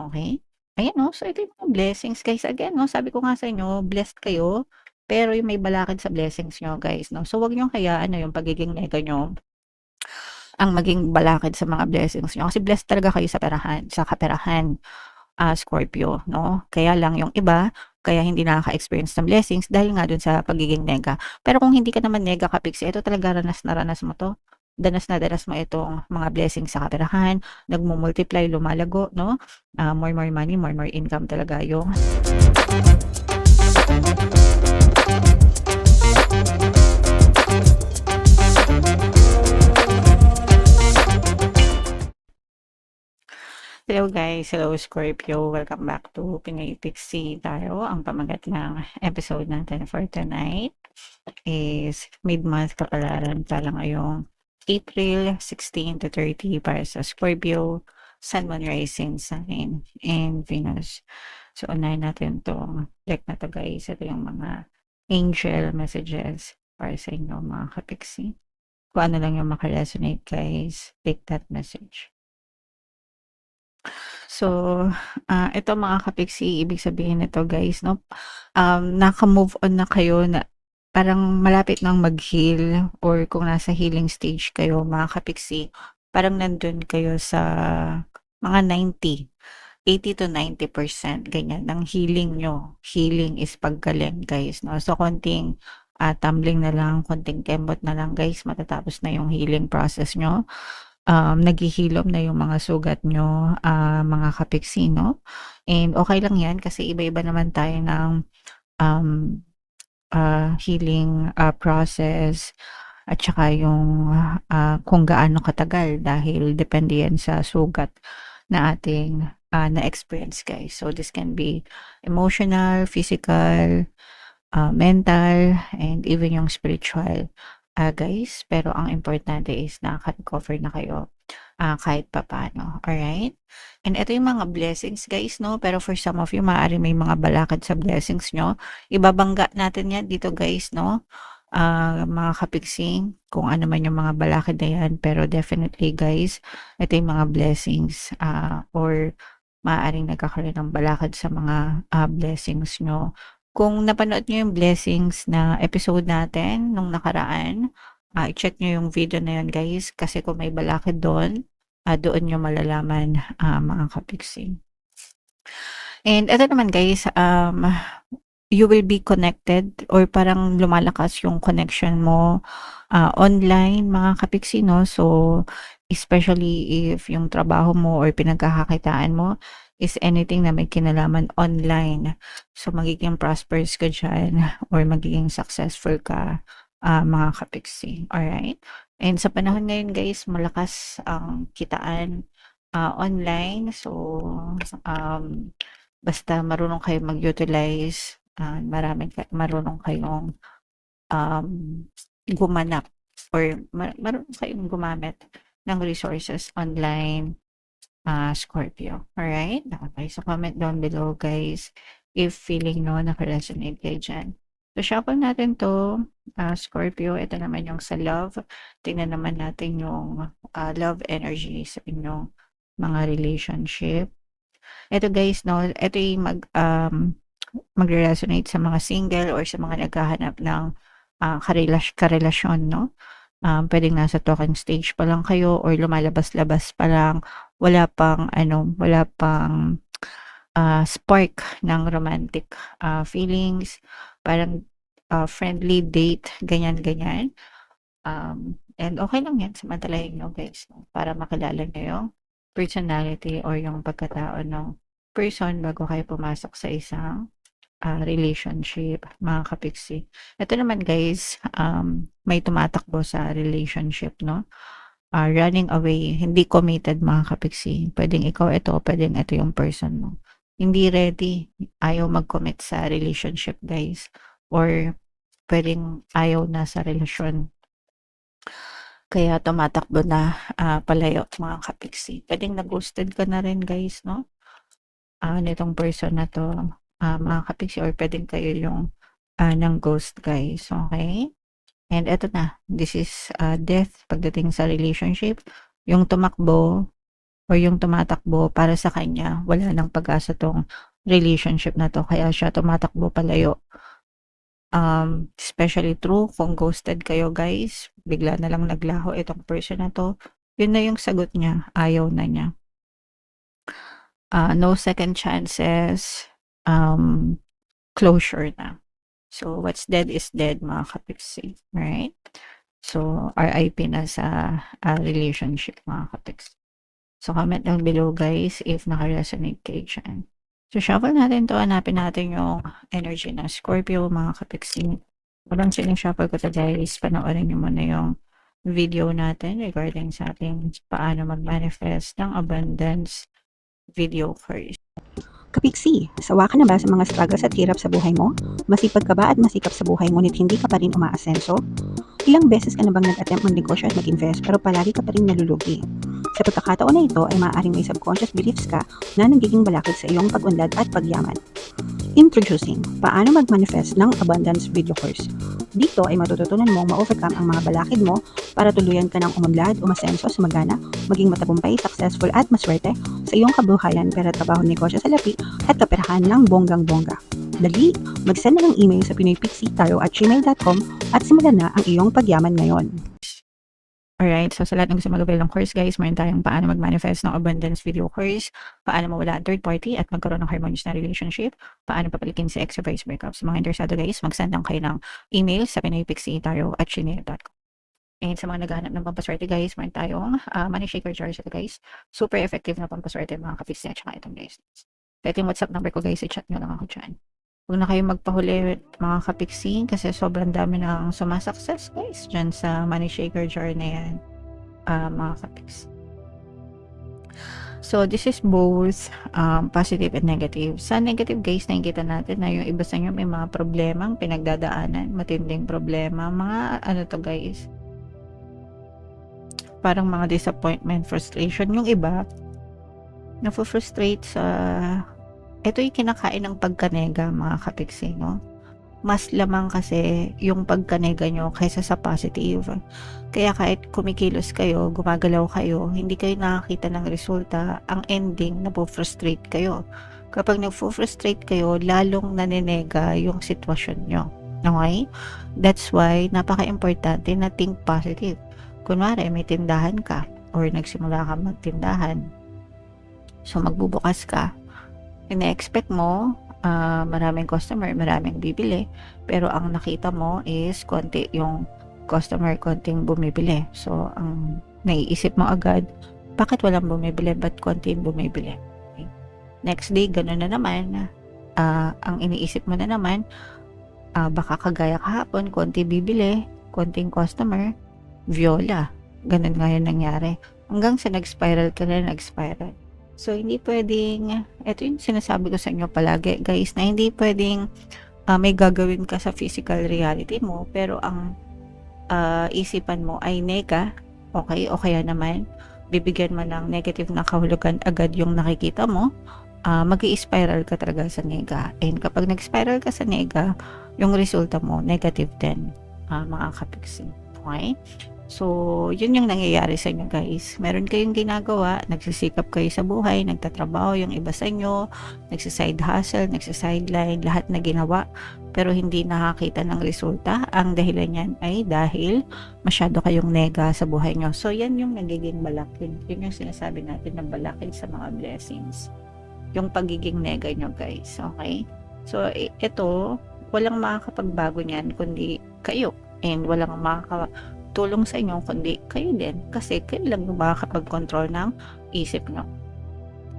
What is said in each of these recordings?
Okay. Ayan 'no, so ito yung mga blessings guys. Again 'no, sabi ko nga sa inyo, blessed kayo, pero yung may balakid sa blessings niyo guys 'no. So wag niyong hayaan na yung pagiging nega niyo ang maging balakid sa mga blessings niyo. Kasi blessed talaga kayo sa kaperahan, Scorpio 'no. Kaya lang yung iba, kaya hindi nakaka-experience ng blessings dahil nga dun sa pagiging nega. Pero kung hindi ka naman nega ka-pixie, ito talaga ranas na ranas mo 'to. Danas na danas mo itong mga blessings sa kaperahan, nagmu-multiply, lumalago 'no. More money, more income talaga yung hello guys, hello Scorpio, welcome back to Pinoy Pixie Tarot. Ang pamagat ng episode natin for tonight is mid-month kapalaran para ngayong April 16 to 30 para sa Scorpio, Sun, Moon, Rising Sign, and Venus. So, unahin natin itong deck na to guys. Ito yung mga angel messages para sa inyo mga kapiksi. Kung ano lang yung makaresonate guys, take that message. So, ito mga kapiksi, ibig sabihin nito guys, no? Naka-move on na kayo na parang malapit nang mag-heal or kung nasa healing stage kayo mga kapiksi, parang nandun kayo sa mga 80 to 90% ganyan ng healing nyo. Healing is paggaling guys, no? So, konting tumbling na lang, konting kembot na lang guys, matatapos na yung healing process nyo. Naghihilom na yung mga sugat nyo, mga kapiksi, no? And okay lang yan kasi iba-iba naman tayo ng um, healing process at saka yung kung gaano katagal dahil depende yan sa sugat na ating na-experience guys. So this can be emotional, physical, mental, and even yung spiritual guys. Pero ang importante is nakaka-recover na kayo kahit papaano. Alright? And ito yung mga blessings guys, no? Pero for some of you, maaari may mga balakad sa blessings nyo. Ibabangga natin yan dito guys, no? Mga kapiksing, kung ano man yung mga balakid na yan. Pero definitely guys, ito yung mga blessings or maaaring nagkakaroon ng balakad sa mga blessings nyo. Kung napanood nyo yung blessings na episode natin nung nakaraan, i-check nyo yung video na yun guys kasi kung may balakid doon, doon nyo malalaman mga kapiksing. And eto naman guys, you will be connected or parang lumalakas yung connection mo online mga kapiksi, no? So, especially if yung trabaho mo or pinagkakakitaan mo is anything na may kinalaman online. So, magiging prosperous ka dyan or magiging successful ka mga kapiksi. Alright? And sa panahon ngayon guys, malakas ang kitaan online. So, basta marunong kayong mag-utilize, marunong kayong um, gumanap or marunong kayong gumamit ng resources online, Scorpio. Alright? Okay, so comment down below guys if feeling no naka-resonate kayo dyan. So, shuffle natin to, Scorpio. Ito naman yung sa love. Tingnan naman natin yung love energy sa inyong mga relationship. Ito guys, no, ito yung magre-resonate sa mga single or sa mga naghahanap ng karelasyon, no? Pwedeng nasa talking stage pa lang kayo or lumalabas-labas pa lang, wala pang spark ng romantic feelings, parang friendly date, ganyan-ganyan. And okay lang yan, samantalahin nyo guys, no? Para makilala nyo yung personality or yung pagkatao ng person bago kayo pumasok sa isang relationship, mga kapiksi. Ito naman guys, may tumatakbo sa relationship, no? Running away, hindi committed mga kapiksi. Pwedeng ikaw ito, pwedeng ito yung person mo. Hindi ready, ayaw mag-commit sa relationship guys. Or pwedeng ayaw na sa relasyon. Kaya tumatakbo na palayo mga kapiksi. Pwedeng na-ghosted ka na rin guys, no? Nitong person na to, mga kapiksi, or pwedeng kayo yung ng ghost guys, okay? And eto na, this is death pagdating sa relationship. Yung tumakbo, or yung tumatakbo para sa kanya wala ng pag-asa 'tong relationship na 'to kaya siya tumatakbo palayo. Especially true kung ghosted kayo guys, bigla na lang naglaho itong person na 'to, yun na yung sagot niya, ayaw na niya. No second chances, closure na. So, what's dead is dead mga kapiksi, right? So, RIP na sa relationship mga kapiksi. So, comment down below guys if naka-resonate kayo dyan. So, shuffle natin to. Hanapin natin yung energy ng Scorpio mga kapiksi. Walang sining-shuffle ko to guys. Panoorin nyo muna yung video natin regarding sa ating paano mag-manifest ng abundance video first. Kapiksi, sawa ka na ba sa mga struggles at hirap sa buhay mo? Masipag ka ba at masikap sa buhay ngunit hindi ka pa rin umaasenso? Ilang beses ka na bang nag-attempt mag-negosyo at mag-invest pero palagi ka pa rin nalulugi? Sa pagkakataon na ito ay maaaring may subconscious beliefs ka na nagiging balakid sa iyong pag-unlad at pagyaman. Introducing, paano mag-manifest ng abundance video course. Dito ay matututunan mong ma-overcome ang mga balakid mo para tuluyan ka ng umunlad, umasenso, sumagana, maging matagumpay, successful at maswerte sa iyong kabuhayan, pera, trabaho, negosyo, salapi at kaperahan ng bonggang-bongga. Dali, mag-send na ng email sa pinoypixie@gmail.com at simulan na ang iyong pagyaman ngayon. Alright, so sa lahat ng gusto mag-avail ng course guys, meron tayong paano mag-manifest ng abundance video course, paano mawala ang third party at magkaroon ng harmonious na relationship, paano papalikin si ex or vice breakup. Sa mga interesado guys, mag-send lang kayo ng email sa pinoypixie@gmail.com. And sa mga naghahanap ng pampaswerte guys, meron tayong money shaker jar ito guys. Super effective na pampaswerte mga kapiksi at saka itong guys. Ito yung WhatsApp number ko guys, i-chat nyo lang ako dyan. Huwag na kayong magpahuli mga kapiksi kasi sobrang dami ng sumasakses guys dyan sa money shaker jar na yan, mga kapiksi. So, this is both positive and negative. Sa negative guys, nakikita natin na yung iba sa inyo may mga problemang pinagdadaanan, matinding problema, mga ano to guys, parang mga disappointment, frustration. Yung iba, na-frustrate sa ito yung kinakain ng pagkanega mga kapiksi, no? Mas lamang kasi yung pagkanega nyo kaysa sa positive. Kaya kahit kumikilos kayo, gumagalaw kayo, hindi kayo nakakita ng resulta, ang ending, napo-frustrate kayo. Kapag nagpo-frustrate kayo, lalong naninega yung sitwasyon nyo. Okay? That's why, napaka-importante na think positive. Kunwari, may tindahan ka or nagsimula ka magtindahan. So, magbubukas ka. Ina-expect mo, maraming customer, maraming bibili, pero ang nakita mo is konti yung customer, konting bumibili. So, ang naiisip mo agad, bakit walang bumibili, ba't konti yung bumibili? Okay. Next day, gano'n na naman, ang iniisip mo na naman, baka kagaya kahapon, konti bibili, konting customer, viola. Ganun nga yun nangyari. Hanggang sa nag-spiral ka na nag-spiral. So, hindi pwedeng, ito yung sinasabi ko sa inyo palagi, guys, na hindi pwedeng may gagawin ka sa physical reality mo, pero ang isipan mo ay nega, okay, o kaya naman, bibigyan mo ng negative na kahulugan agad yung nakikita mo, mag-i-spiral ka talaga sa nega. And kapag nag-spiral ka sa nega, yung resulta mo, negative din, mga kapiksi. Okay? So, yun yung nangyayari sa inyo guys. Meron kayong ginagawa, nagsisikap kayo sa buhay, nagtatrabaho yung iba sa inyo, nagsiside hustle, nagsisideline, lahat na ginawa, pero hindi nakakita ng resulta. Ang dahilan yan ay dahil masyado kayong nega sa buhay nyo. So, yan yung nagiging balakid. Yun yung sinasabi natin ng balakid sa mga blessings. Yung pagiging nega nyo guys. Okay? So, ito, walang makakapagbago niyan kundi kayo. And walang tulong sa inyo kundi kayo din kasi kayo lang yung makakapag-control ng isip nyo.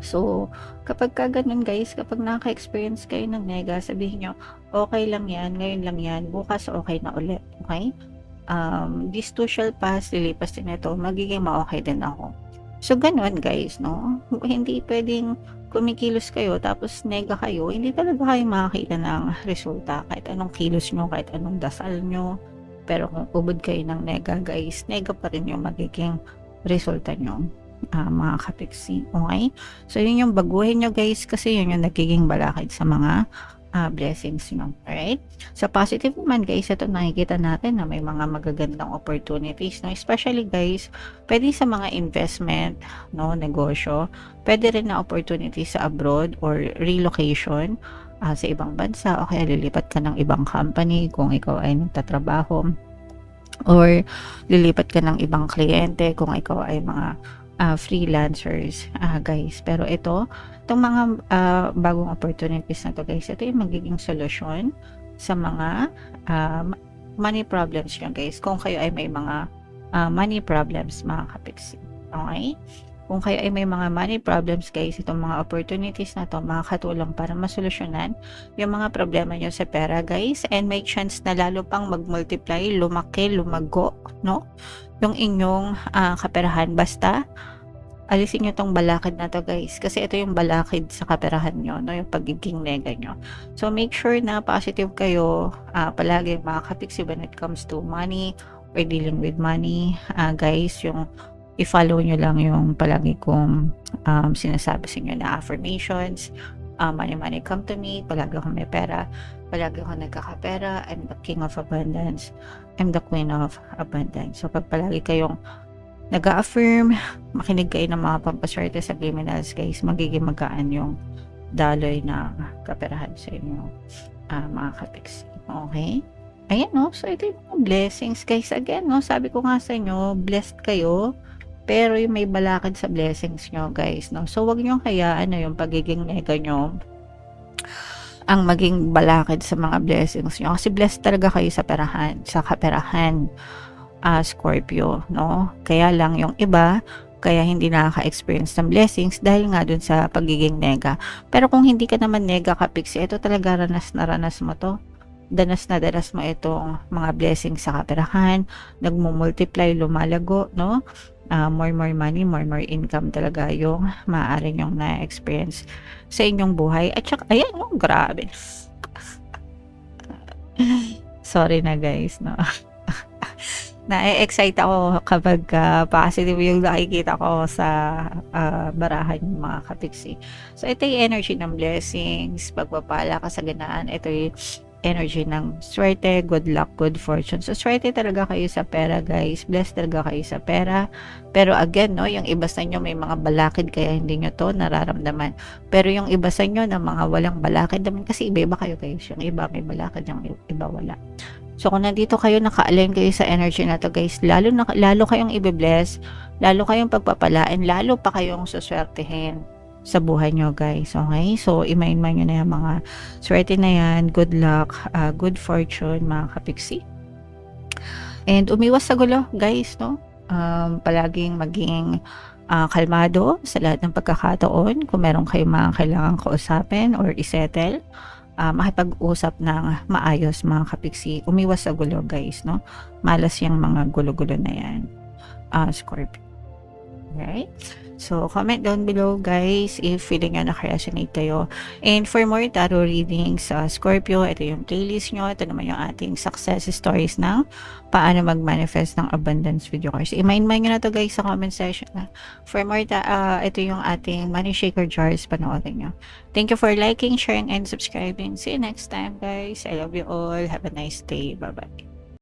So, kapag ka ganun guys, kapag nakaka-experience kayo ng nega, sabihin nyo, okay lang yan, ngayon lang yan, bukas okay na ulit. Okay? This too shall pass, lilipas din ito, magiging ma-okay din ako. So, ganun guys, no? Hindi pwedeng kumikilos kayo tapos nega kayo, hindi talaga kayo makakita ng resulta kahit anong kilos nyo, kahit anong dasal nyo. Pero kung ubod kayo ng nega guys, nega pa rin yung magiging resulta nyo, mga kapiksi. Okay? So, yun yung baguhin nyo guys kasi yun yung nagiging balakid sa mga blessings nyo. Alright? Sa positive naman guys, ito nakikita natin na may mga magagandang opportunities, no? Especially guys, pwede sa mga investment, no, negosyo, pwede rin na opportunities sa abroad or relocation sa ibang bansa o kaya lilipat ka ng ibang company kung ikaw ay nagtatrabaho or lilipat ka ng ibang kliyente kung ikaw ay mga freelancers guys. Pero itong mga bagong opportunities na to guys, ito yung magiging solusyon sa mga money problems nyo guys, kung kayo ay may mga money problems mga kapiksi. Okay? Kung kayo ay may mga money problems guys, itong mga opportunities na to makakatulong para masolusyonan yung mga problema nyo sa pera guys, and may chance na lalo pang mag-multiply, lumaki, lumago, no? Yung inyong kaperahan. Basta alisin nyo tong balakid na to guys, kasi ito yung balakid sa kaperahan nyo, no? Yung pagiging nega nyo. So make sure na positive kayo palagi mga kapiksi when it comes to money or dealing with money guys. Yung i-follow nyo lang yung palagi kong sinasabi sa inyo na affirmations. Money come to me, palagi ako may pera, palagi ako nagkakapera, I'm the king of abundance, I'm the queen of abundance. So pag palagi kayong nag-affirm, makinig kayo ng mga pampaswerte sa criminals guys, magiging magaan yung daloy na kaperahan sa inyo mga kapiksi. Okay? Ayan, no? So ito yung mga blessings guys. Again, no? Sabi ko nga sa inyo, blessed kayo, pero yung may balakid sa blessings nyo guys, no? So wag nyo hayaan na yung pagiging nega nyo ang maging balakid sa mga blessings nyo, kasi blessed talaga kayo sa kaperahan Scorpio, no? Kaya lang yung iba kaya hindi nakaka-experience ng blessings dahil nga dun sa pagiging nega. Pero kung hindi ka naman nega kapiksi, ito talaga ranas na ranas mo to, danas na danas mo itong mga blessings sa kaperahan, nagmumultiply, lumalago, no? More money, more income talaga yung maaari nyong na-experience sa inyong buhay. At saka, ayan, oh, grabe. Sorry na guys, no? Na-excite ako kapag positive yung nakikita ko sa barahan ng mga kapiksi. So, ito yung energy ng blessings, pagpapala, kasaganaan. Ito yung energy ng swerte, good luck, good fortune. So, swerte talaga kayo sa pera, guys. Blessed talaga kayo sa pera. Pero again, no, yung iba sa inyo may mga balakid kaya hindi nyo to nararamdaman. Pero yung iba sa inyo na mga walang balakid naman, kasi iba-iba kayo guys. Yung iba may balakid, yung iba wala. So, kung nandito kayo, naka-align kayo sa energy na to guys, lalo kayong i-bless, lalo kayong pagpapalain, lalo pa kayong suswertehin sa buhay nyo guys. Okay? So, imain-main nyo na yung mga swerte na yan, good luck, good fortune, mga kapiksi. And umiwas sa gulo guys, no? Palaging maging kalmado sa lahat ng pagkakataon. Kung meron kayong mga kailangan kausapin or isettle, makipag-usap ng maayos mga kapiksi. Umiwas sa gulo guys, no? Malas yung mga gulo-gulo na yan, Scorpio. Right? So, comment down below guys if feeling nyo naka-resonate kayo. And for more tarot readings sa Scorpio, ito yung playlist nyo. Ito naman yung ating success stories ng paano mag-manifest ng abundance video cards. I-mind nyo na to guys sa comment section. For more, ito yung ating money shaker jars. Panoorin nyo. Thank you for liking, sharing, and subscribing. See you next time guys. I love you all. Have a nice day. Bye-bye.